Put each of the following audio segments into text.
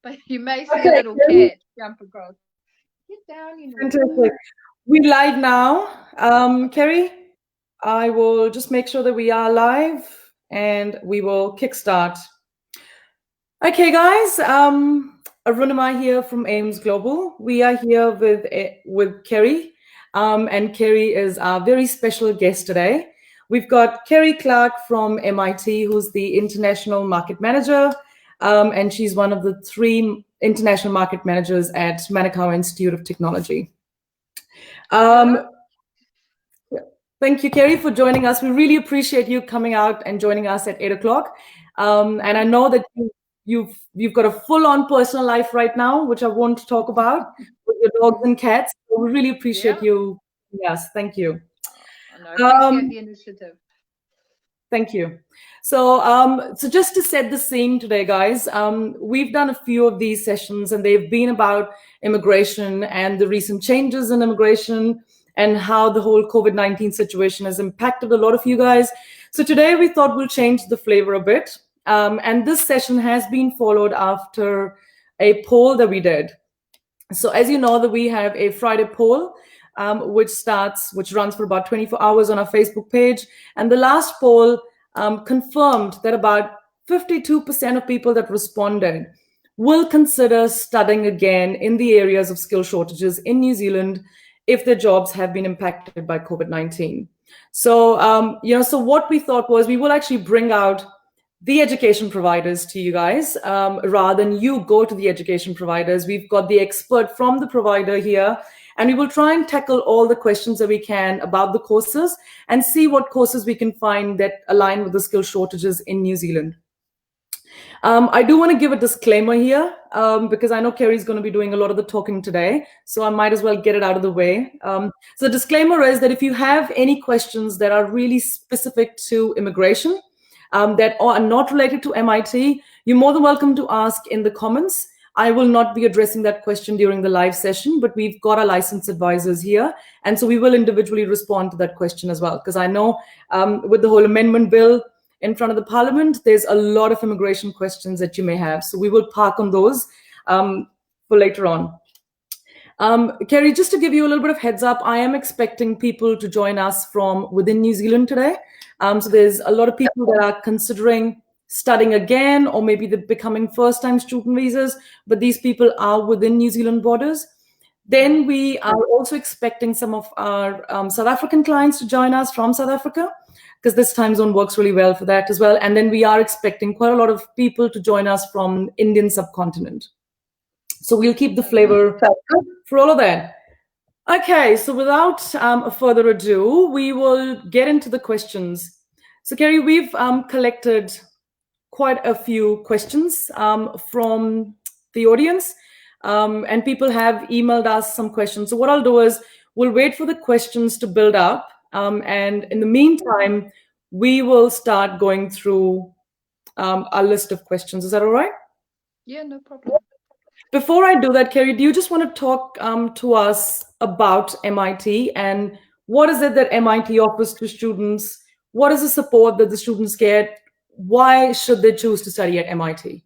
but you may see a Okay, little cat jump across. Get down, you naughty fantastic. girl. We live now. Kerry, I will just make sure that we are live and we will kickstart. Okay, guys. Arunima here from Ames Global. We are here with Kerry, and Kerry is our very special guest today. We've got Kerry Clark from MIT, who's the international market manager, and she's one of the three international market managers at Manukau Institute of Technology. Hello. Um, Thank you, Kerry, for joining us. We really appreciate you coming out and joining us at 8 o'clock. And I know that you've got a full-on personal life right now, which I won't talk about with your dogs and cats. So we really appreciate Yeah. you. Yes, thank you. And I appreciate Um, the initiative. Thank you. So just to set the scene today, guys, we've done a few of these sessions, and they've been about immigration and the recent changes in immigration and how the whole COVID-19 situation has impacted a lot of you guys. So today we thought we'll change the flavor a bit. And this session has been followed after a poll that we did. So as you know, that we have a Friday poll, which runs for about 24 hours on our Facebook page. And the last poll confirmed that about 52% of people that responded will consider studying again in the areas of skill shortages in New Zealand if their jobs have been impacted by COVID-19. So what we thought was we will actually bring out the education providers to you guys rather than you go to the education providers. We've got the expert from the provider here, and we will try and tackle all the questions that we can about the courses and see what courses we can find that align with the skill shortages in New Zealand. I do want to give a disclaimer here because I know Kerry's going to be doing a lot of the talking today, so I might as well get it out of the way. So the disclaimer is that if you have any questions that are really specific to immigration, that are not related to MIT, you're more than welcome to ask in the comments. I will not be addressing that question during the live session, but we've got our licensed advisors here. And so we will individually respond to that question as well, because I know with the whole amendment bill in front of the parliament, there's a lot of immigration questions that you may have. So we will park on those for later on. Kerry, just to give you a little bit of heads up, I am expecting people to join us from within New Zealand today. So there's a lot of people that are considering studying again, or maybe they're becoming first-time student visas, but these people are within New Zealand borders. Then we are also expecting some of our South African clients to join us from South Africa, because this time zone works really well for that as well. And then we are expecting quite a lot of people to join us from Indian subcontinent. So we'll keep the flavor for all of that. Okay, so without further ado, we will get into the questions. So Kerry, we've collected quite a few questions from the audience, and people have emailed us some questions. So what I'll do is we'll wait for the questions to build up, and in the meantime, we will start going through our list of questions. Is that all right? Yeah, no problem. Before I do that, Kerry, do you just want to talk to us about MIT and what is it that MIT offers to students? What is the support that the students get? Why should they choose to study at MIT?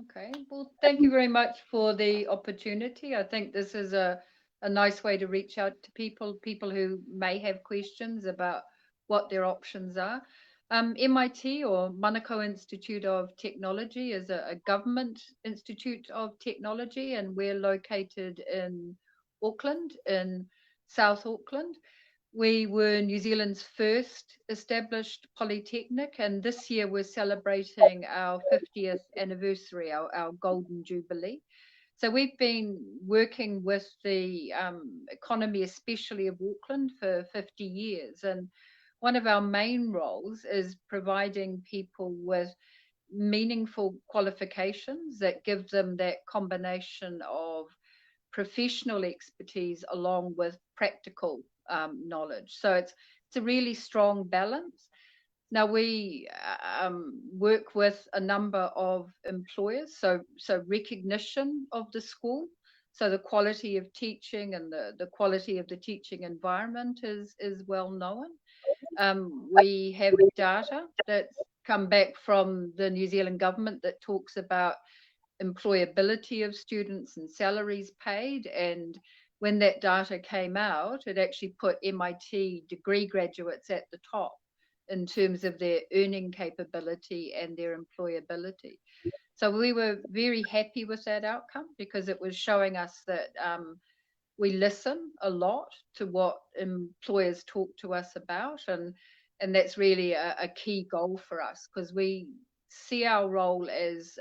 Okay. Well, thank you very much for the opportunity. I think this is a nice way to reach out to people who may have questions about what their options are. MIT, or Manukau Institute of Technology, is a government institute of technology, and we're located in Auckland, in South Auckland. We were New Zealand's first established polytechnic, and this year we're celebrating our 50th anniversary, our Golden Jubilee. So we've been working with the economy, especially of Auckland, for 50 years. And one of our main roles is providing people with meaningful qualifications that give them that combination of professional expertise along with practical knowledge. So it's a really strong balance. Now we work with a number of employers, so recognition of the school, so the quality of teaching and the quality of the teaching environment is well known. We have data that's come back from the New Zealand government that talks about employability of students and salaries paid. And when that data came out, it actually put MIT degree graduates at the top in terms of their earning capability and their employability. So we were very happy with that outcome because it was showing us that we listen a lot to what employers talk to us about, and that's really a key goal for us because we see our role as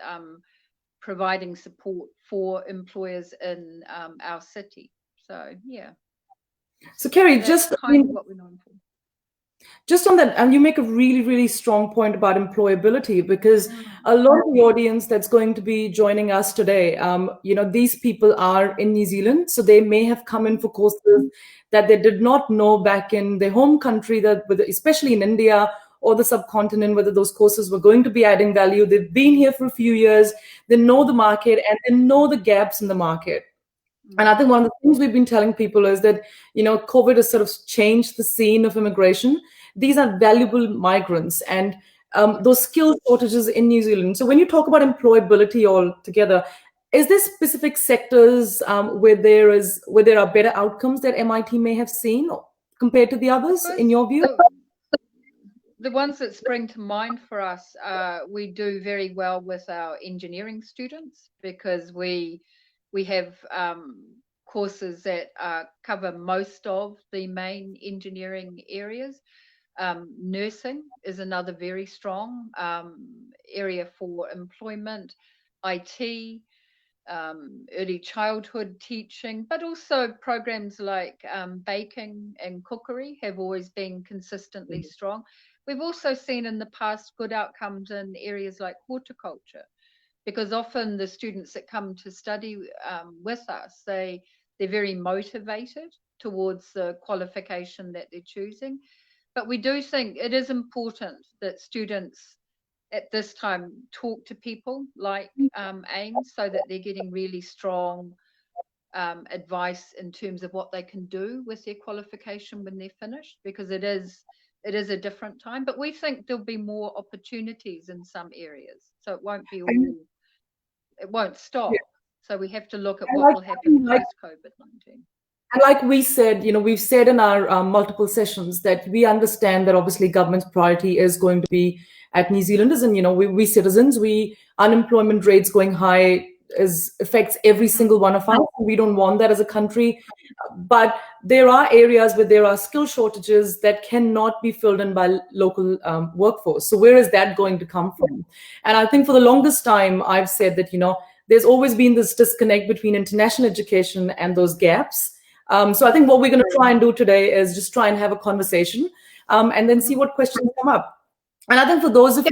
providing support for employers in our city. So yeah. So Kerry, that's kind of what we're known for. Just on that, and you make a really, really strong point about employability, because a lot of the audience that's going to be joining us today, these people are in New Zealand, so they may have come in for courses that they did not know back in their home country, that especially in India or the subcontinent, whether those courses were going to be adding value. They've been here for a few years, they know the market, and they know the gaps in the market. And I think one of the things we've been telling people is that, COVID has sort of changed the scene of immigration. These are valuable migrants, and those skill shortages in New Zealand. So when you talk about employability altogether, is there specific sectors where there are better outcomes that MIT may have seen compared to the others, in your view? The ones that spring to mind for us, we do very well with our engineering students because we have courses that cover most of the main engineering areas. Nursing is another very strong area for employment, IT, early childhood teaching, but also programs like baking and cookery have always been consistently strong. We've also seen in the past good outcomes in areas like horticulture, because often the students that come to study with us, they're very motivated towards the qualification that they're choosing. But we do think it is important that students at this time talk to people like AIMS so that they're getting really strong advice in terms of what they can do with their qualification when they're finished, because it is a different time. But we think there'll be more opportunities in some areas, so it won't be all, it won't stop. Yeah. So we have to look at what will happen post COVID-19. And like we said, we've said in our multiple sessions that we understand that obviously government's priority is going to be at New Zealanders, and we citizens, unemployment rates going high affects every single one of us. We don't want that as a country, but there are areas where there are skill shortages that cannot be filled in by local workforce. So where is that going to come from? And I think for the longest time, I've said that there's always been this disconnect between international education and those gaps. So I think what we're going to try and do today is just try and have a conversation, and then see what questions come up. And I think for those of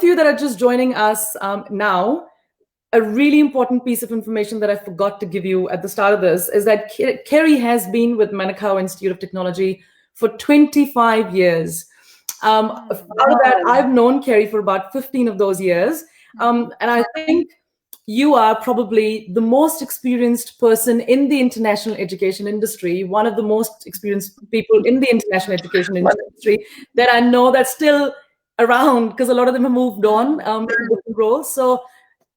you that are just joining us now, a really important piece of information that I forgot to give you at the start of this is that Kerry has been with Manukau Institute of Technology for 25 years. Out of that, I've known Kerry for about 15 of those years. And I think you are probably the most experienced person in the international education industry, one of the most experienced people in the international education industry that I know that's still around, because a lot of them have moved on in different roles. So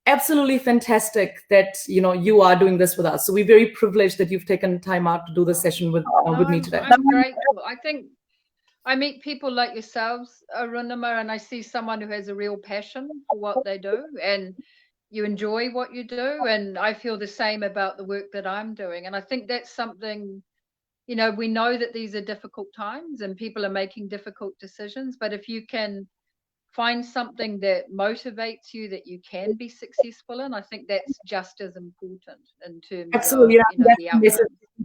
absolutely fantastic that you are doing this with us. So we're very privileged that you've taken time out to do this session with me today. I'm grateful. I think I meet people like yourselves, Arunima, and I see someone who has a real passion for what they do, and you enjoy what you do, and I feel the same about the work that I'm doing. And I think that's something, we know that these are difficult times and people are making difficult decisions, but if you can find something that motivates you, that you can be successful in, I think that's just as important in terms of the outcomes.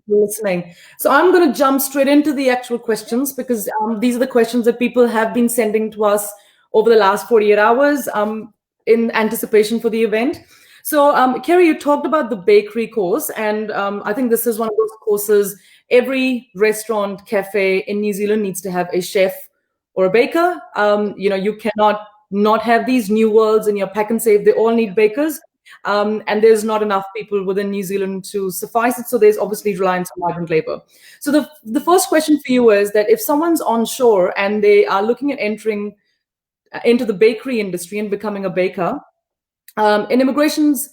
Listening. So I'm going to jump straight into the actual questions, because these are the questions that people have been sending to us over the last 48 hours in anticipation for the event. So Kerry, you talked about the bakery course, and I think this is one of those courses every restaurant, cafe in New Zealand needs to have a chef or a baker. You cannot not have these new worlds in your pack and save. They all need bakers. And there's not enough people within New Zealand to suffice it. So there's obviously reliance on migrant labor. So the first question for you is that if someone's onshore and they are looking at entering into the bakery industry and becoming a baker, In immigration's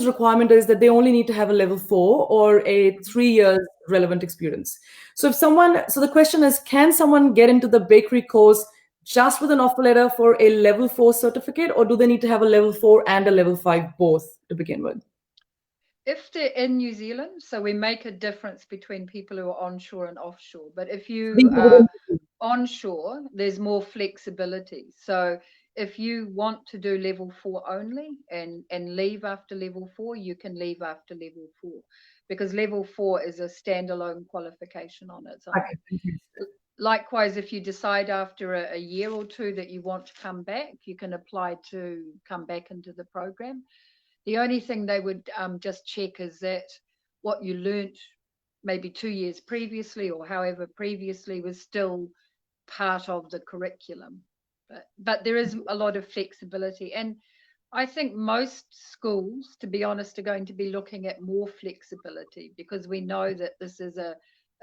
requirement is that they only need to have a level 4 or a 3 years relevant experience. So the question is, can someone get into the bakery course just with an offer letter for a level 4 certificate, or do they need to have a level 4 and a level 5 both to begin with? If they're in New Zealand, so we make a difference between people who are onshore and offshore. But if you are onshore, there's more flexibility. So if you want to do level 4 only and leave after level 4, you can leave after level 4, because level 4 is a standalone qualification on its own. Okay. Likewise, if you decide after a year or two that you want to come back, you can apply to come back into the program. The only thing they would just check is that what you learnt maybe 2 years previously or however previously was still part of the curriculum. But there is a lot of flexibility. And I think most schools, to be honest, are going to be looking at more flexibility, because we know that this is a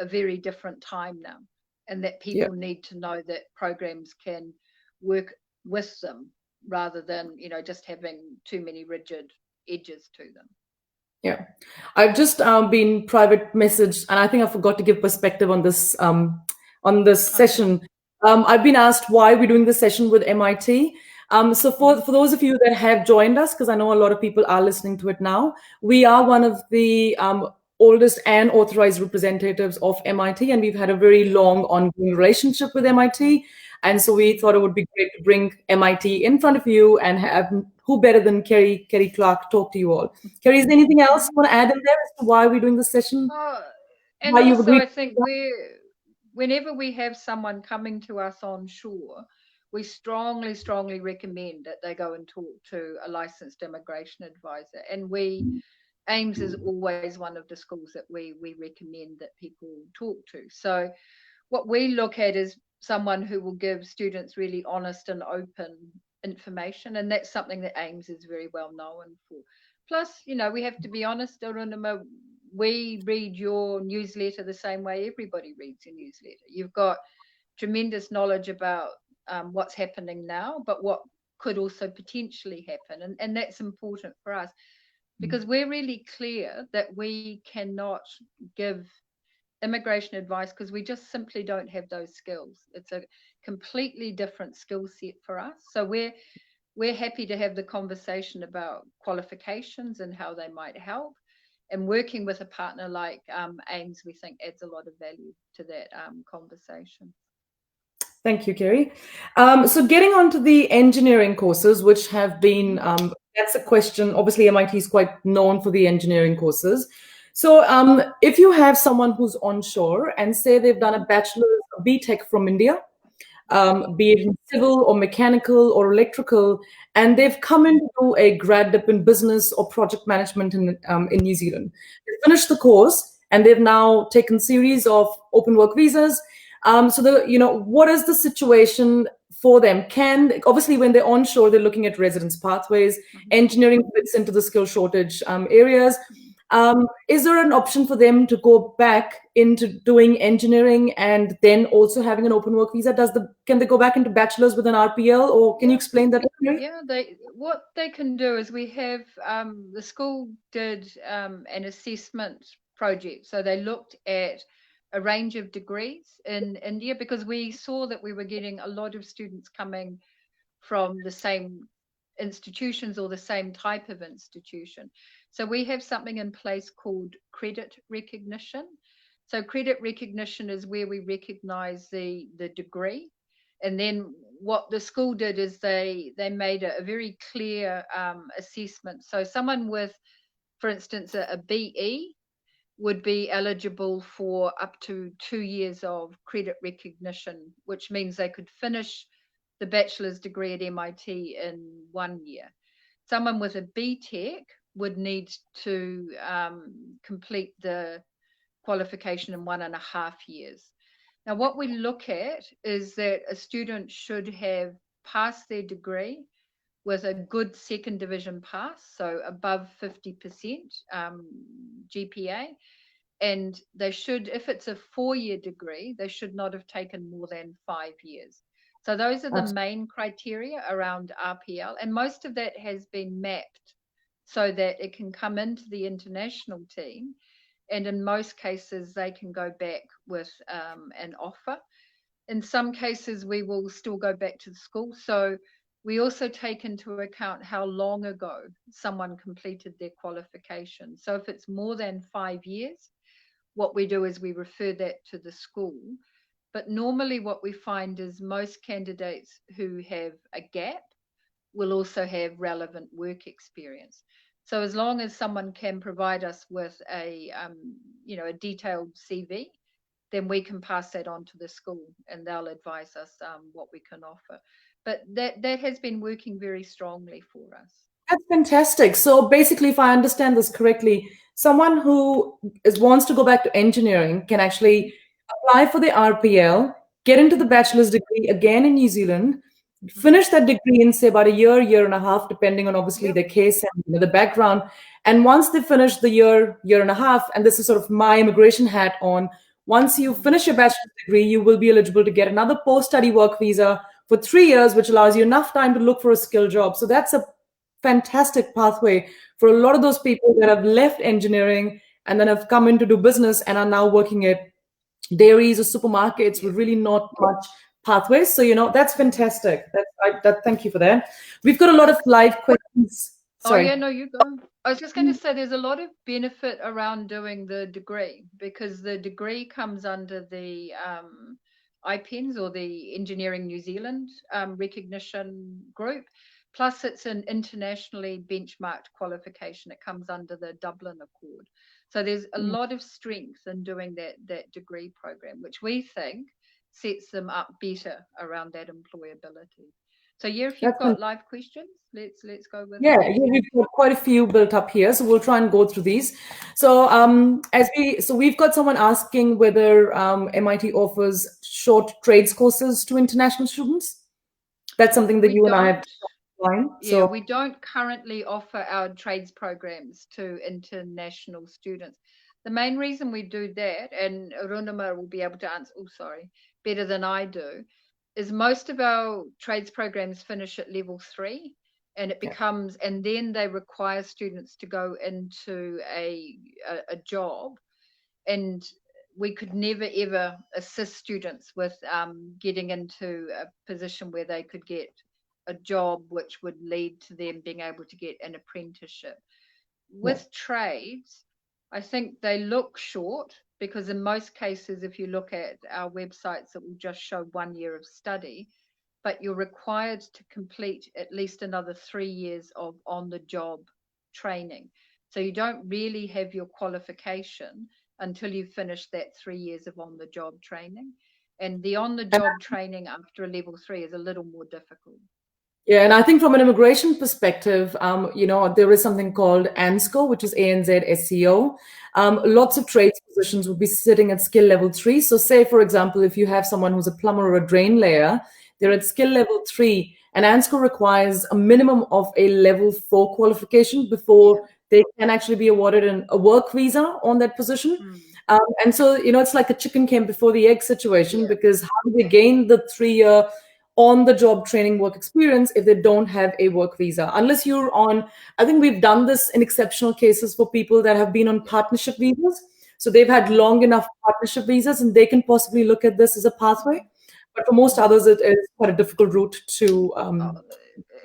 very different time now, and that Yeah. people need to know that programs can work with them rather than, just having too many rigid edges to them. Yeah, I've just been private messaged, and I think I forgot to give perspective on this session. I've been asked why we're doing this session with MIT. So for those of you that have joined us, because I know a lot of people are listening to it now, we are one of the oldest and authorized representatives of MIT, and we've had a very long ongoing relationship with MIT. And so we thought it would be great to bring MIT in front of you and have who better than Kerry Clark talk to you all. Kerry, is there anything else you want to add in there as to why we're doing this session? And Why you've also, agreed? I think whenever we have someone coming to us on shore, we strongly, strongly recommend that they go and talk to a licensed immigration advisor. And AIMS is always one of the schools that we recommend that people talk to. So what we look at is someone who will give students really honest and open information, and that's something that AIMS is very well known for. Plus, we have to be honest, Arunima, we read your newsletter the same way everybody reads a newsletter. You've got tremendous knowledge about what's happening now, but what could also potentially happen. And that's important for us, because we're really clear that we cannot give immigration advice because we just simply don't have those skills. It's a completely different skill set for us. So we're happy to have the conversation about qualifications and how they might help. And working with a partner like AIMS, we think adds a lot of value to that conversation. Thank you, Kerry. So getting on to the engineering courses, which have been, that's a question. Obviously, MIT is quite known for the engineering courses. So if you have someone who's onshore and say they've done a bachelor's BTech from India, be it in civil or mechanical or electrical, and they've come in to do a grad dip in business or project management in New Zealand. They finished the course and they've now taken series of open work visas. What is the situation for them? Obviously, when they're onshore, they're looking at residence pathways. Engineering fits into the skill shortage areas. Is there an option for them to go back into doing engineering and then also having an open work visa? Can they go back into bachelor's with an RPL, or can you explain that? Yeah, what they can do is we have the school did an assessment project, so they looked at a range of degrees in India, because we saw that we were getting a lot of students coming from the same institutions or the same type of institution. So we have something in place called credit recognition. So credit recognition is where we recognize the degree. And then what the school did is they made a very clear assessment. So someone with, for instance, a BE would be eligible for up to 2 years of credit recognition, which means they could finish the bachelor's degree at MIT in 1 year. Someone with a BTech would need to complete the qualification in 1.5 years. Now, what we look at is that a student should have passed their degree with a good second division pass, so above 50% GPA. And they should, if it's a 4-year degree, they should not have taken more than 5 years. So those are the Absolutely. main criteria around RPL, and most of that has been mapped so that it can come into the international team, and in most cases they can go back with an offer. In some cases, we will still go back to the school. So we also take into account how long ago someone completed their qualification. So if it's more than 5 years, what we do is we refer that to the school. But normally, what we find is most candidates who have a gap will also have relevant work experience. So as long as someone can provide us with a detailed CV, then we can pass that on to the school and they'll advise us what we can offer. But that has been working very strongly for us. That's fantastic. So basically, if I understand this correctly, someone who wants to go back to engineering can actually apply for the RPL, get into the bachelor's degree again in New Zealand, finish that degree in say about a year, year and a half, depending on obviously Yep. their case and the background. And once they finish the year, year and a half, and this is sort of my immigration hat on, once you finish your bachelor's degree, you will be eligible to get another post-study work visa for 3 years, which allows you enough time to look for a skill job. So that's a fantastic pathway for a lot of those people that have left engineering and then have come in to do business and are now working at dairies or supermarkets with really not much pathways. So that's fantastic. Thank you for that. We've got a lot of live questions. Oh, yeah, Sorry. no, you go. I was just going to say there's a lot of benefit around doing the degree because the degree comes under the IPENS or the Engineering New Zealand recognition group. Plus, it's an internationally benchmarked qualification. It comes under the Dublin Accord. So there's a lot of strength in doing that degree program, which we think sets them up better around that employability. So yeah, if you've That's got live questions, let's go with Yeah, them. we've got quite a few built up here, so we'll try and go through these. So, we've got someone asking whether MIT offers short trades courses to international students. That's something that We you and I have don't, line. yeah, So, we don't currently offer our trades programs to international students. The main reason we do that, and Runama will be able to answer, oh, sorry, better than I do, is most of our trades programs finish at level 3 and it yeah, becomes, and then they require students to go into a job, and we could never ever assist students with getting into a position where they could get a job which would lead to them being able to get an apprenticeship. yeah. With trades, I think they look short because in most cases, if you look at our websites, it will just show 1 year of study, but you're required to complete at least another 3 years of on-the-job training. So you don't really have your qualification until you finish that 3 years of on-the-job training. And the on-the-job training after a level 3 is a little more difficult. Yeah, and I think from an immigration perspective, there is something called ANSCO, which is ANZ SEO. Lots of trades positions would be sitting at skill level 3. So say, for example, if you have someone who's a plumber or a drain layer, they're at skill level 3, and ANSCO requires a minimum of a level 4 qualification before they can actually be awarded a work visa on that position. And so, it's like a chicken came before the egg situation, because how do they gain the 3-year on the job training work experience if they don't have a work visa? Unless you're on, I think we've done this in exceptional cases for people that have been on partnership visas. So they've had long enough partnership visas and they can possibly look at this as a pathway. But for most others, it is quite a difficult route to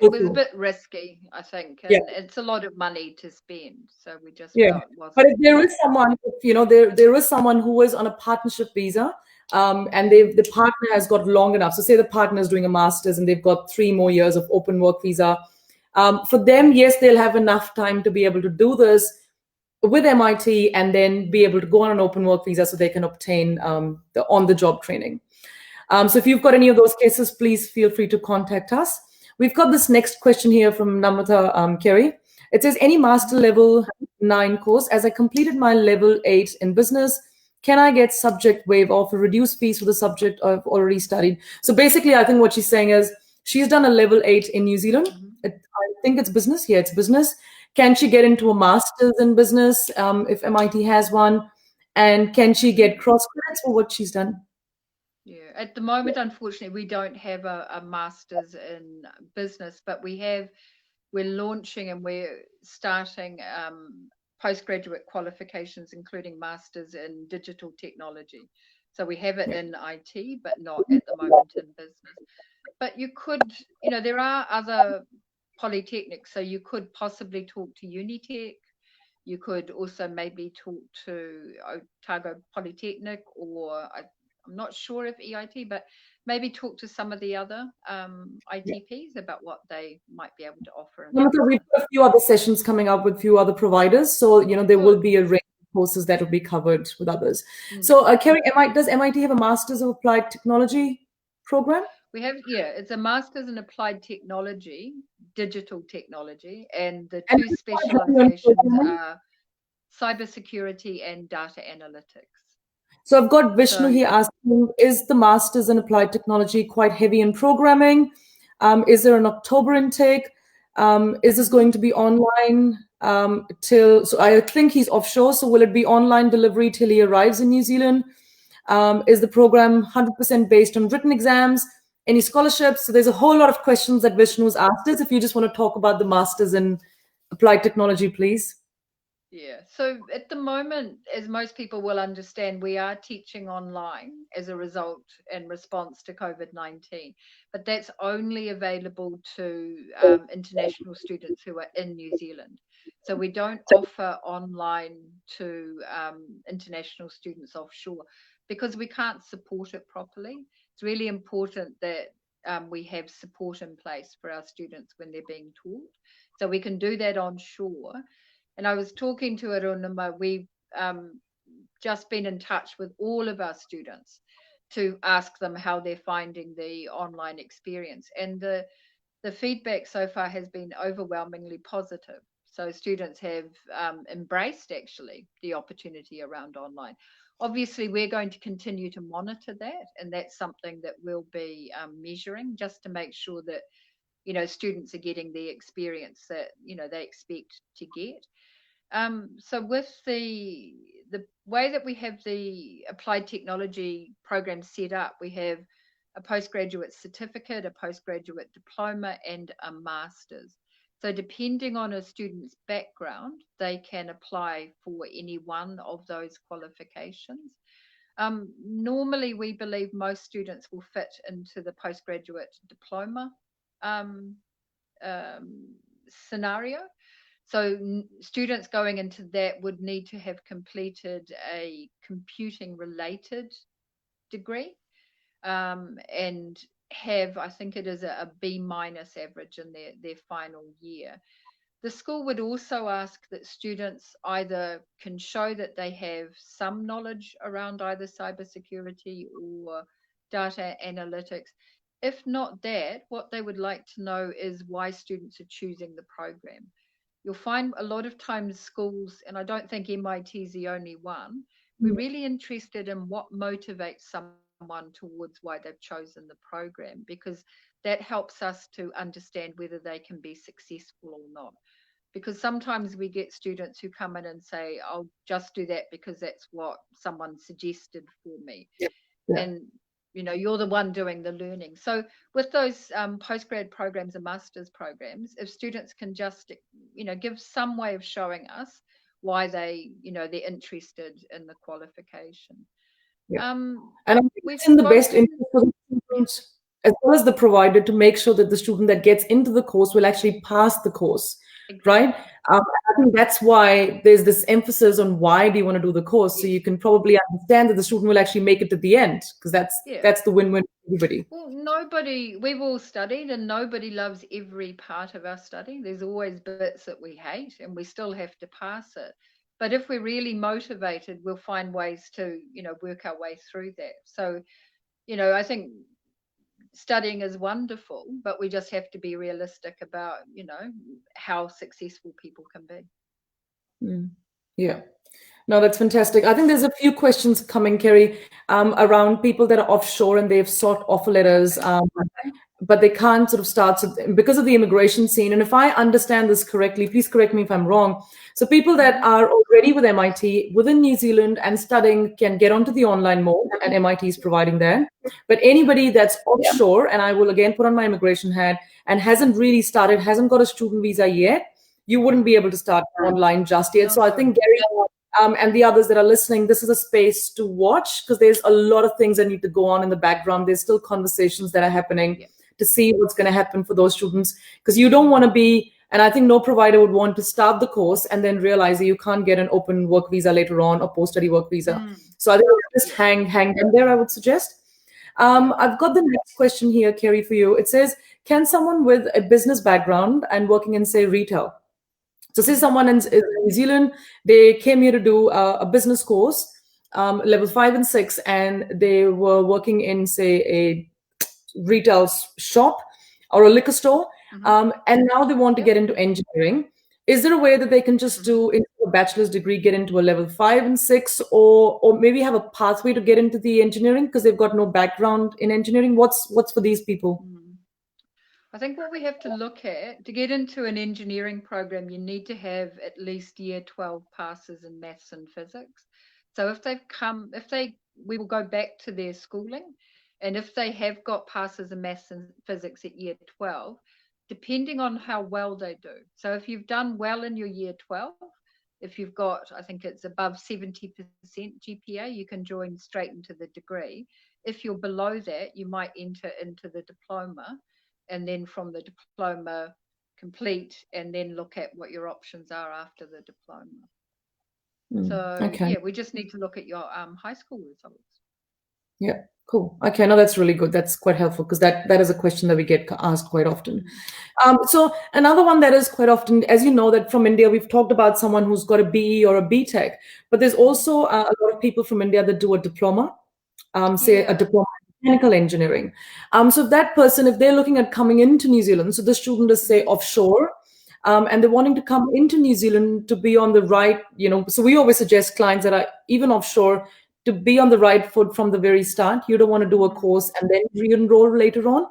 It go was a through. bit risky, I think, Yeah. and it's a lot of money to spend. So we just Yeah, felt wasn't. but if there is someone, there is someone who is on a partnership visa, and the partner has got long enough. So say the partner is doing a master's and they've got 3 more years of open work visa. For them, yes, they'll have enough time to be able to do this with MIT and then be able to go on an open work visa so they can obtain the on-the-job training. So if you've got any of those cases, please feel free to contact us. We've got this next question here from Namrata Kerry. It says, any master level 9 course, as I completed my level 8 in business, can I get subject waive off a reduced fees for the subject I've already studied? So basically, I think what she's saying is she's done a level 8 in New Zealand. I think it's business. Yeah, it's business. Can she get into a master's in business if MIT has one? And can she get cross credits for what she's done? Yeah. At the moment, unfortunately, we don't have a master's in business, but we're launching and we're starting postgraduate qualifications, including masters in digital technology. So we have it Yeah. in IT, but not at the moment in business. But you could, there are other polytechnics, so you could possibly talk to Unitech. You could also maybe talk to Otago Polytechnic, or I'm not sure if EIT, but maybe talk to some of the other Yeah. ITPs about what they might be able to offer in Namita, we've business. got a few other sessions coming up with few other providers, so there will Good. be a range of courses that will be covered with others. Mm. So, Kerry, does MIT have a Masters of Applied Technology program? We have, yeah, it's a master's in applied technology, digital technology, and the And two who's quite heavy on specializations programming? are cybersecurity and data analytics. So I've got Vishnu So here asking, is the Masters in Applied Technology quite heavy in programming? Is there an October intake? Is this going to be online so I think he's offshore, so will it be online delivery till he arrives in New Zealand? Is the program 100% based on written exams? Any scholarships? So there's a whole lot of questions that Vishnu's asked us. If you just want to talk about the Masters in Applied Technology, please. yeah, so at the moment, as most people will understand, we are teaching online as a result and response to COVID-19, but that's only available to international students who are in New Zealand. So we don't offer online to international students offshore because we can't support it properly. It's really important that we have support in place for our students when they're being taught. So we can do that onshore. And I was talking to Arunima, we've just been in touch with all of our students to ask them how they're finding the online experience. And the feedback so far has been overwhelmingly positive. So students have embraced actually the opportunity around online. Obviously, we're going to continue to monitor that, and that's something that we'll be measuring just to make sure that students are getting the experience that they expect to get. So with the way that we have the applied technology program set up, we have a postgraduate certificate, a postgraduate diploma, and a master's. So depending on a student's background, they can apply for any one of those qualifications. Normally, we believe most students will fit into the postgraduate diploma um, um, scenario. So students going into that would need to have completed a computing related degree and have, I think it is a B minus average in their final year. The school would also ask that students either can show that they have some knowledge around either cybersecurity or data analytics. If not that, what they would like to know is why students are choosing the program. You'll find a lot of times schools, and I don't think MIT is the only one, we're really interested in what motivates someone towards why they've chosen the program, because that helps us to understand whether they can be successful or not. Because sometimes we get students who come in and say, I'll just do that because that's what someone suggested for me. Yeah. And you're the one doing the learning. So with those postgrad programs and masters programs, if students can just give some way of showing us why they're interested in the qualification. Yeah. um And I think we've it's in the best spoken. interest of the Yeah, student as well as the provider to make sure that the student that gets into the course will actually pass the course, right? exactly. I think that's why there's this emphasis on why do you want to do the course, so Yes. you can probably understand that the student will actually make it to the end, because that's Yeah. that's the win-win for everybody. Well, we've all studied and nobody loves every part of our study. There's always bits that we hate and we still have to pass it. But if we're really motivated, we'll find ways to, work our way through that. So, I think studying is wonderful, but we just have to be realistic about, how successful people can be. Mm. Yeah. No, that's fantastic. I think there's a few questions coming, Kerry, around people that are offshore and they've sought offer letters. Okay. but they can't sort of start because of the immigration scene. And if I understand this correctly, please correct me if I'm wrong. So people that are already with MIT within New Zealand and studying can get onto the online mode, and MIT is providing that. But anybody that's offshore, and I will again put on my immigration hat, and hasn't really started, hasn't got a student visa yet, you wouldn't be able to start online just yet. So I think Gary, and the others that are listening, this is a space to watch, because there's a lot of things that need to go on in the background. There's still conversations that are happening to see what's going to happen for those students, because you don't want to be, and I think no provider would want to start the course and then realize that you can't get an open work visa later on, or post-study work visa. So I think just hang them there, I would suggest. I've got the next question here, Kerry, for you. It says, can someone with a business background and working in, say, retail, so say someone in New Zealand, they came here to do a business course, level 5 and 6, and they were working in, say, a retail shop or a liquor store, and now they want to get into engineering. Is there a way that they can just do into a bachelor's degree, get into a level 5 and 6, or maybe have a pathway to get into the engineering because they've got no background in engineering? What's for these people? I think what we have to look at to get into an engineering program, you need to have at least year 12 passes in maths and physics. So we will go back to their schooling, and if they have got passes in maths and physics at year 12, depending on how well they do. So if you've done well in your year 12, if you've got, I think it's above 70% GPA, you can join straight into the degree. If you're below that, you might enter into the diploma, and then from the diploma complete, and then look at what your options are after the diploma. So we just need to look at your high school results. Yeah, cool. Okay, no, that's really good. That's quite helpful, because that is a question that we get asked quite often. So another one that is quite often, as you know, that from India, we've talked about someone who's got a BE or a BTech, but there's also a lot of people from India that do a diploma, say a diploma in mechanical engineering. So if that person, if they're looking at coming into New Zealand, so the student is, say, offshore, and they're wanting to come into New Zealand to be on the right, so we always suggest clients that are even offshore to be on the right foot from the very start. You don't want to do a course and then re-enroll later on.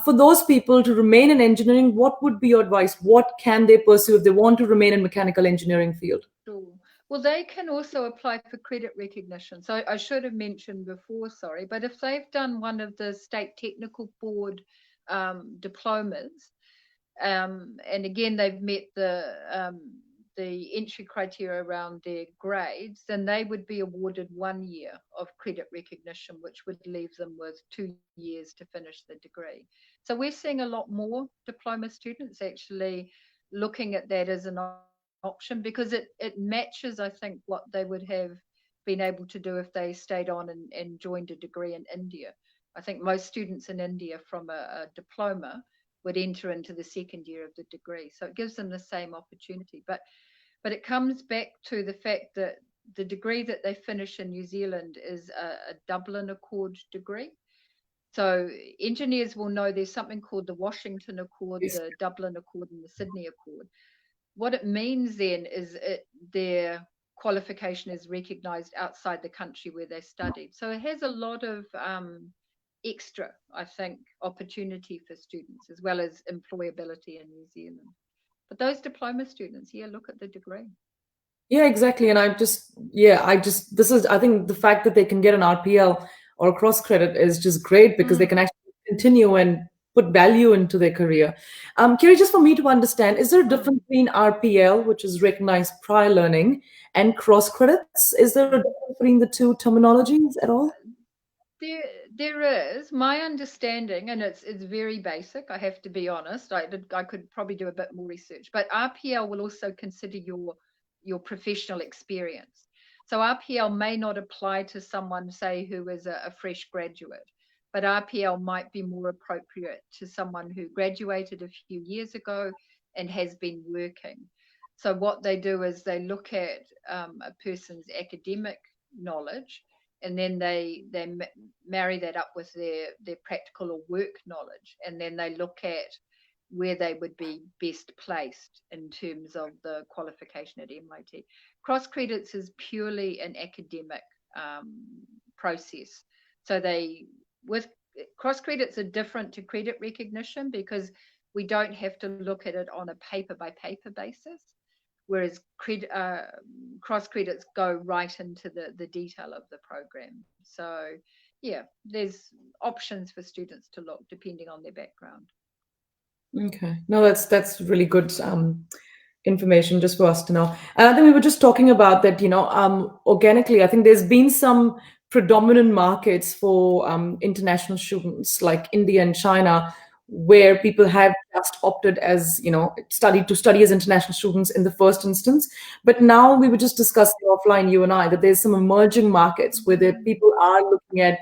For those people to remain in engineering, what would be your advice? What can they pursue if they want to remain in mechanical engineering field? Sure. Well, they can also apply for credit recognition. So I should have mentioned before, sorry, but if they've done one of the state technical board diplomas, and again they've met the entry criteria around their grades, then they would be awarded 1 year of credit recognition, which would leave them with 2 years to finish the degree. So we're seeing a lot more diploma students actually looking at that as an option, because it matches, I think, what they would have been able to do if they stayed on and joined a degree in India. I think most students in India from a diploma would enter into the second year of the degree. So it gives them the same opportunity. But it comes back to the fact that the degree that they finish in New Zealand is a Dublin Accord degree. So engineers will know there's something called the Washington Accord, the Dublin Accord, and the Sydney Accord. What it means then is their qualification is recognised outside the country where they studied. So it has a lot of extra, I think, opportunity for students, as well as employability in New Zealand. But those diploma students, look at the degree. Yeah, exactly. And I think the fact that they can get an RPL or a cross credit is just great, because they can actually continue and put value into their career. Kerry, just for me to understand, is there a difference between RPL, which is recognized prior learning, and cross credits? Is there a difference between the two terminologies at all? There is. My understanding, and it's very basic, I have to be honest. I could probably do a bit more research, but RPL will also consider your professional experience. So RPL may not apply to someone, say, who is a fresh graduate, but RPL might be more appropriate to someone who graduated a few years ago and has been working. So what they do is they look at a person's academic knowledge, and then they marry that up with their practical or work knowledge, and then they look at where they would be best placed in terms of the qualification at MIT. Cross credits is purely an academic process. So with cross credits are different to credit recognition because we don't have to look at it on a paper by paper basis, whereas cross credits go right into the detail of the program. So yeah, there's options for students to look depending on their background. Okay. No, that's really good information just for us to know. And I think we were just talking about that, organically. I think there's been some predominant markets for international students like India and China, where people have just opted as, study as international students in the first instance. But now we were just discussing offline, you and I, that there's some emerging markets where the people are looking at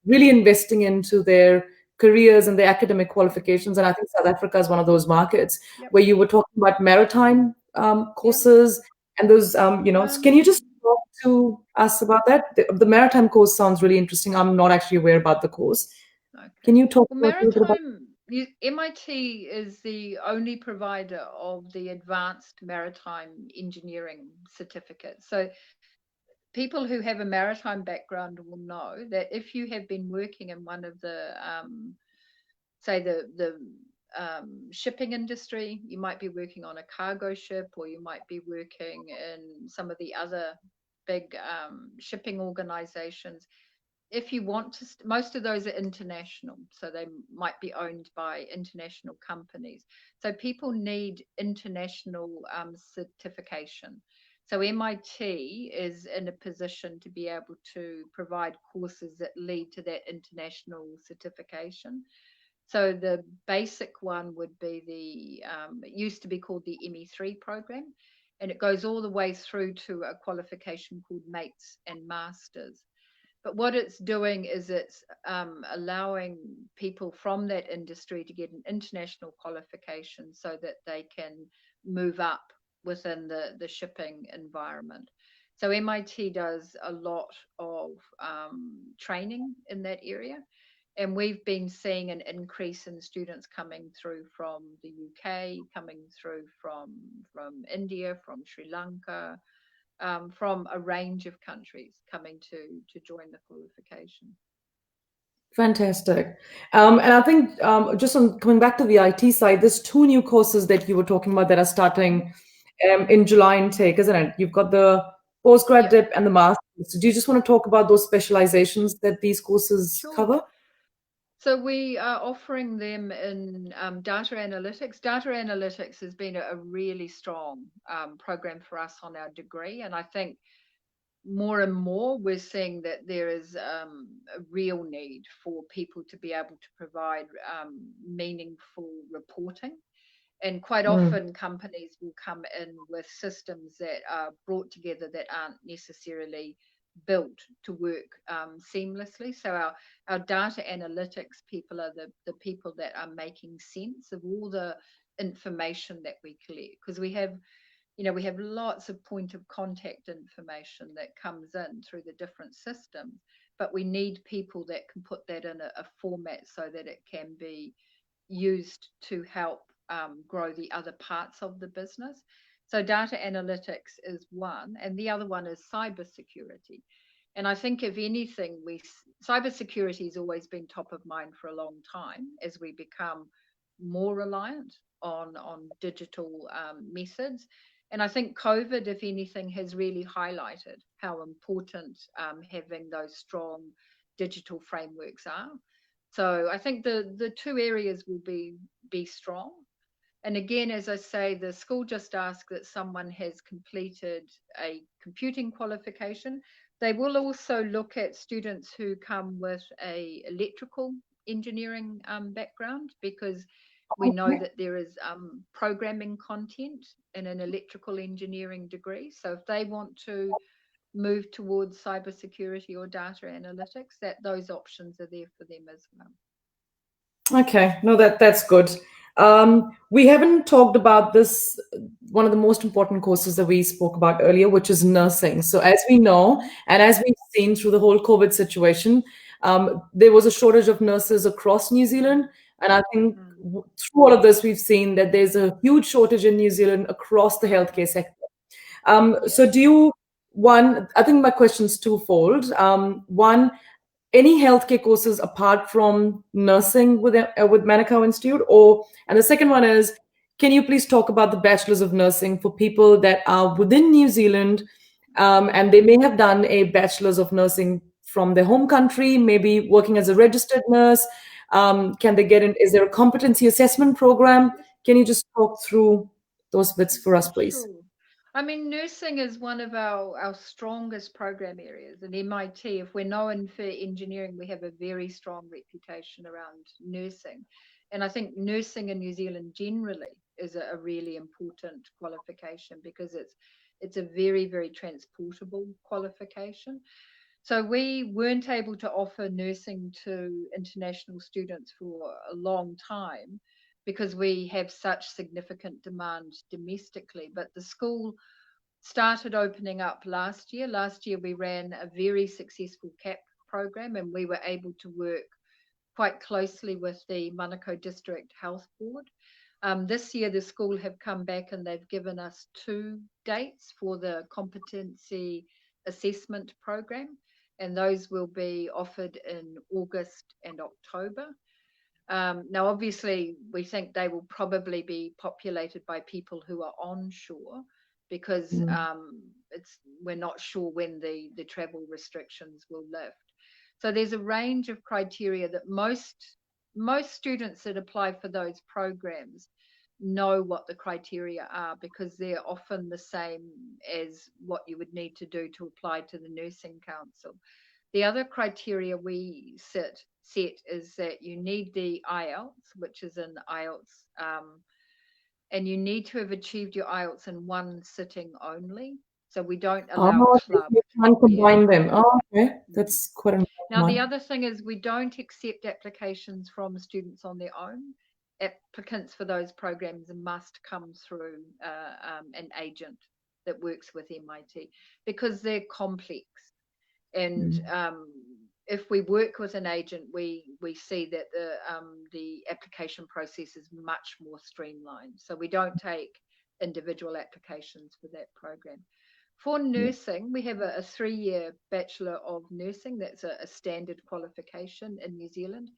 really investing into their careers and their academic qualifications. And I think South Africa is one of those markets Yep. where you were talking about maritime Yep. courses and those, so can you just talk to us about that? The maritime course sounds really interesting. I'm not actually aware about the course. Okay. Can you talk Well, to us a little bit about? MIT is the only provider of the advanced maritime engineering certificate. So people who have a maritime background will know that if you have been working in one of the say the shipping industry, you might be working on a cargo ship, or you might be working in some of the other big shipping organizations. If you want to, most of those are international, so they might be owned by international companies. So people need international certification. So MIT is in a position to be able to provide courses that lead to that international certification. So the basic one would be it used to be called the ME3 program, and it goes all the way through to a qualification called Mates and Masters. But what it's doing is it's allowing people from that industry to get an international qualification so that they can move up within the shipping environment. So MIT does a lot of training in that area. And we've been seeing an increase in students coming through from the UK, coming through from India, from Sri Lanka, from a range of countries coming to join the qualification. Fantastic. And I think just on coming back to the IT side, there's two new courses that you were talking about that are starting in July intake, isn't it? You've got the postgrad Yep. dip and the master's. So do you just want to talk about those specializations that these courses Sure. cover? So we are offering them in data analytics. Data analytics has been a really strong program for us on our degree, and I think more and more we're seeing that there is a real need for people to be able to provide meaningful reporting. And quite often companies will come in with systems that are brought together that aren't necessarily built to work seamlessly. So our data analytics people are the people that are making sense of all the information that we collect, because we have lots of point of contact information that comes in through the different systems, but we need people that can put that in a format so that it can be used to help grow the other parts of the business. So data analytics is one, and the other one is cybersecurity. And I think if anything, cybersecurity has always been top of mind for a long time as we become more reliant on digital methods. And I think COVID, if anything, has really highlighted how important having those strong digital frameworks are. So I think the two areas will be strong. And again, as I say, the school just asks that someone has completed a computing qualification. They will also look at students who come with a electrical engineering background, because we know that there is programming content in an electrical engineering degree. So if they want to move towards cybersecurity or data analytics, that those options are there for them as well. Okay, no, that's good. We haven't talked about this, one of the most important courses that we spoke about earlier, which is nursing. So as we know, and as we've seen through the whole COVID situation, there was a shortage of nurses across New Zealand. And I think through all of this, we've seen that there's a huge shortage in New Zealand across the healthcare sector. So I think my question's twofold. One, any healthcare courses apart from nursing with Manukau Institute? Or, and the second one is, can you please talk about the bachelor's of nursing for people that are within New Zealand, and they may have done a bachelor's of nursing from their home country, maybe working as a registered nurse. Can they get in? Is there a competency assessment program? Can you just talk through those bits for us, please? Sure. I mean, nursing is one of our strongest program areas. And MIT, if we're known for engineering, we have a very strong reputation around nursing. And I think nursing in New Zealand generally is a really important qualification because it's a very, very transportable qualification. So we weren't able to offer nursing to international students for a long time because we have such significant demand domestically. But the school started opening up last year. Last year, we ran a very successful CAP program and we were able to work quite closely with the Manukau District Health Board. This year, the school have come back and they've given us 2 dates for the competency assessment program, and those will be offered in August and October. Now, obviously, we think they will probably be populated by people who are onshore because we're not sure when the travel restrictions will lift. So there's a range of criteria that most students that apply for those programs know what the criteria are because they're often the same as what you would need to do to apply to the Nursing Council. The other criteria we set is that you need the IELTS, which is an IELTS, and you need to have achieved your IELTS in one sitting only. So we don't allow club. You can't combine them. Oh, okay. That's quite an important Now, one. the other thing is we don't accept applications from students on their own. Applicants for those programs must come through an agent that works with MIT because they're complex. And if we work with an agent, we see that the application process is much more streamlined. So we don't take individual applications for that program. For nursing, we have a 3-year Bachelor of Nursing. That's a standard qualification in New Zealand.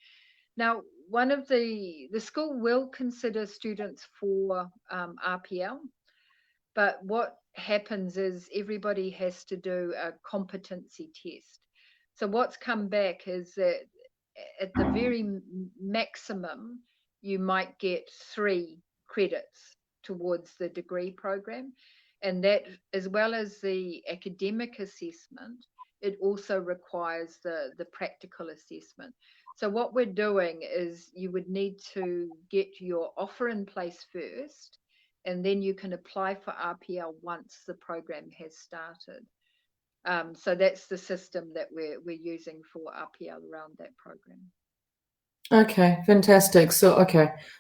Now, one of the school will consider students for RPL, but what happens is everybody has to do a competency test. So what's come back is that at the very maximum, you might get 3 credits towards the degree program. And that, as well as the academic assessment, it also requires the practical assessment. So what we're doing is you would need to get your offer in place first, and then you can apply for RPL once the program has started. So that's the system that we're using for RPL around that program. Okay, fantastic. So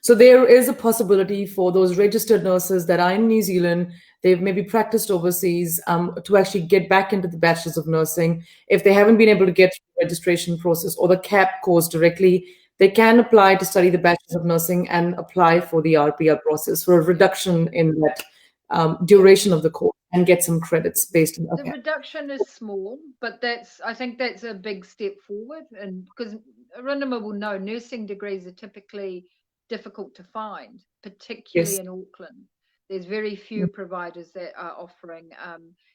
there is a possibility for those registered nurses that are in New Zealand, they've maybe practiced overseas, to actually get back into the Bachelor's of Nursing. If they haven't been able to get through the registration process or the CAP course directly, they can apply to study the Bachelor's of Nursing and apply for the RPL process for a reduction in that duration of the course and get some credits based on. The reduction is small, but I think that's a big step forward. And because Rinama will know, nursing degrees are typically difficult to find, particularly in Auckland. There's very few providers that are offering.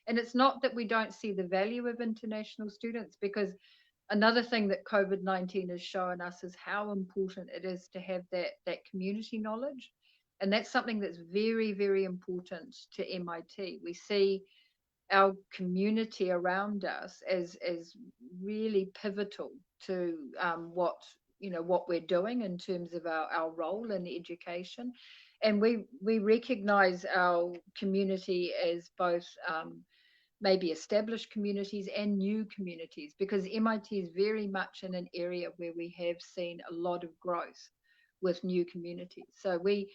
And it's not that we don't see the value of international students, because another thing that COVID-19 has shown us is how important it is to have that community knowledge. And that's something that's very, very important to MIT. We see our community around us as really pivotal to what we're doing in terms of our role in education. And we recognize our community as both maybe established communities and new communities, because MIT is very much in an area where we have seen a lot of growth with new communities. So we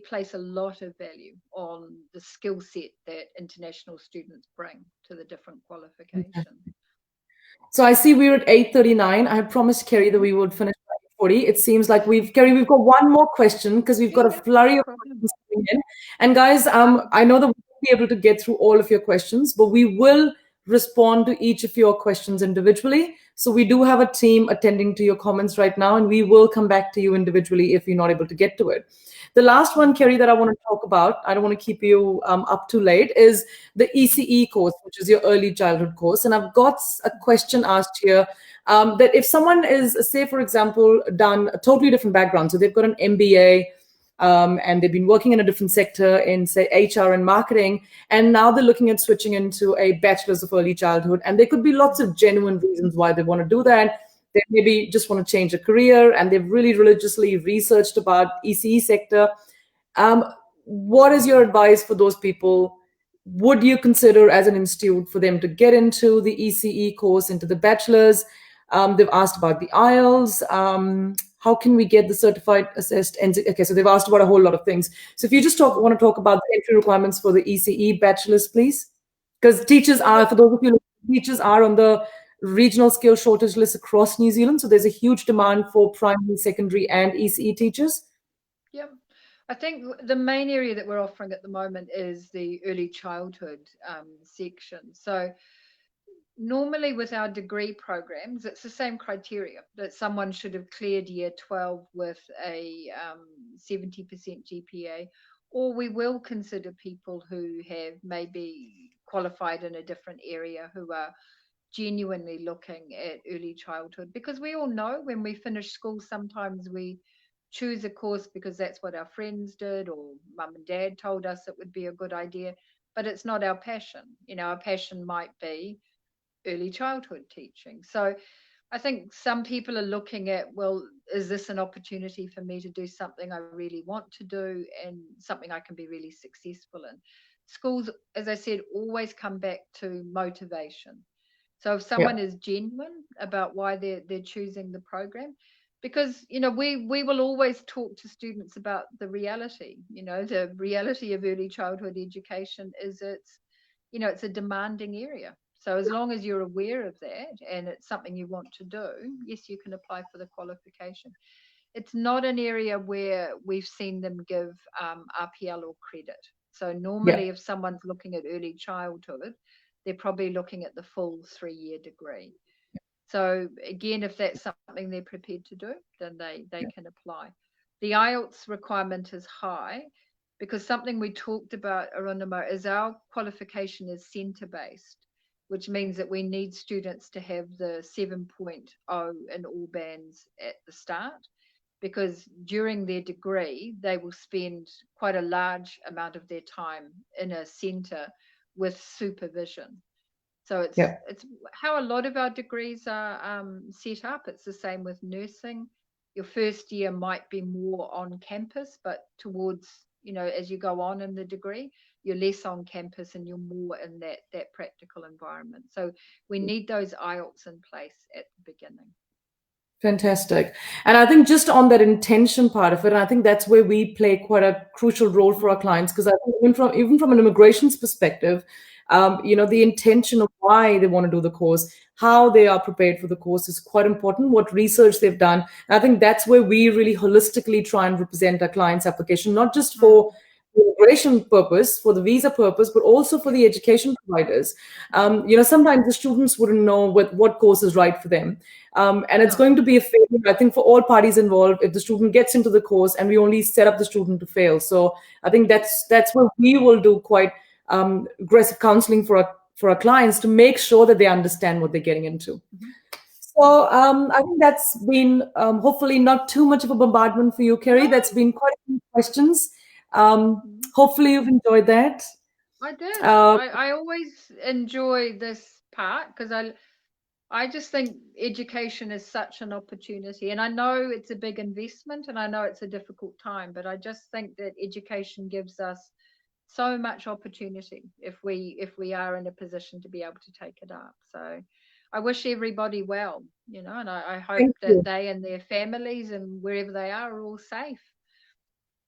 place a lot of value on the skill set that international students bring to the different qualifications. So I see we're at 8:39. I had promised Kerry that we would finish by 8:40. It seems like we've got one more question, because we've got a flurry of questions coming in. And guys, I know that we won't be able to get through all of your questions, but we will respond to each of your questions individually. So we do have a team attending to your comments right now, and we will come back to you individually if you're not able to get to it. The last one, Kerry, that I want to talk about, I don't want to keep you up too late, is the ECE course, which is your early childhood course. And I've got a question asked here that if someone is, say, for example, done a totally different background, so they've got an MBA, and they've been working in a different sector in, say, HR and marketing, and now they're looking at switching into a bachelor's of early childhood, and there could be lots of genuine reasons why they want to do that. They maybe just want to change a career, and they've really religiously researched about ECE sector. What is your advice for those people? Would you consider as an institute for them to get into the ECE course, into the bachelor's? They've asked about the IELTS. How can we get the certified assessed? Okay, so they've asked about a whole lot of things. So if you just want to talk about the entry requirements for the ECE bachelor's, please. Because teachers are, for those of you, teachers are on the regional skill shortage list across New Zealand. So there's a huge demand for primary, secondary, and ECE teachers. Yeah. I think the main area that we're offering at the moment is the early childhood section. So normally with our degree programs, it's the same criteria that someone should have cleared year 12 with a 70% GPA, or we will consider people who have maybe qualified in a different area who are genuinely looking at early childhood, because we all know when we finish school, sometimes we choose a course because that's what our friends did or mum and dad told us it would be a good idea, but it's not our passion. Our passion might be early childhood teaching. So I think some people are looking at, well, is this an opportunity for me to do something I really want to do and something I can be really successful in? Schools, as I said, always come back to motivation. So if someone is genuine about why they're choosing the program, because we will always talk to students about the reality. The reality of early childhood education is it's a demanding area. So as long as you're aware of that and it's something you want to do, yes, you can apply for the qualification. It's not an area where we've seen them give RPL or credit. So normally if someone's looking at early childhood, they're probably looking at the full 3-year degree. So again, if that's something they're prepared to do, then they can apply. The IELTS requirement is high because something we talked about, Arunima, is our qualification is centre-based, which means that we need students to have the 7.0 in all bands at the start, because during their degree, they will spend quite a large amount of their time in a centre with supervision. So it's how a lot of our degrees are set up. It's the same with nursing. Your first year might be more on campus, but towards, as you go on in the degree, you're less on campus and you're more in that practical environment. So we need those IELTS in place at the beginning. Fantastic. And I think just on that intention part of it, and I think that's where we play quite a crucial role for our clients, because I think even from an immigrations perspective, the intention of why they want to do the course, how they are prepared for the course is quite important, what research they've done. And I think that's where we really holistically try and represent our client's application, not just for the immigration purpose, for the visa purpose, but also for the education providers. Sometimes the students wouldn't know what course is right for them. And it's going to be a failure, I think, for all parties involved if the student gets into the course and we only set up the student to fail. So I think that's where we will do quite aggressive counseling for our clients to make sure that they understand what they're getting into. So I think that's been hopefully not too much of a bombardment for you, Kerry. That's been quite a few questions. Hopefully you've enjoyed that. I did. I always enjoy this part because I just think education is such an opportunity, and I know it's a big investment and I know it's a difficult time, but I just think that education gives us so much opportunity if we are in a position to be able to take it up. So I wish everybody well, and I hope that they and their families and wherever they are all safe.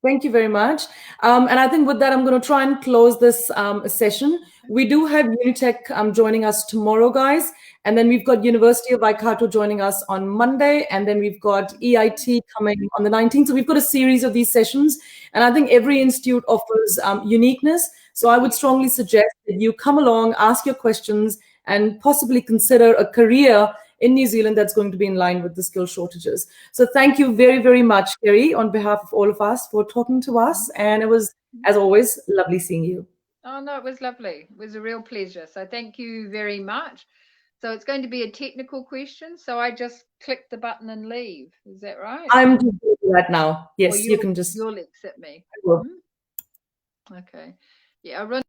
Thank you very much. And I think with that, I'm going to try and close this session. We do have Unitech joining us tomorrow, guys. And then we've got University of Waikato joining us on Monday. And then we've got EIT coming on the 19th. So we've got a series of these sessions. And I think every institute offers uniqueness. So I would strongly suggest that you come along, ask your questions, and possibly consider a career in New Zealand that's going to be in line with the skill shortages. So thank you very, very much, Kerry, on behalf of all of us for talking to us. And it was, as always, lovely seeing you. Oh, no, it was lovely. It was a real pleasure. So thank you very much. So it's going to be a technical question. So I just click the button and leave. Is that right? I'm just doing that now. Or Yes, you can just. you'll accept me. I will. Okay. Yeah, I run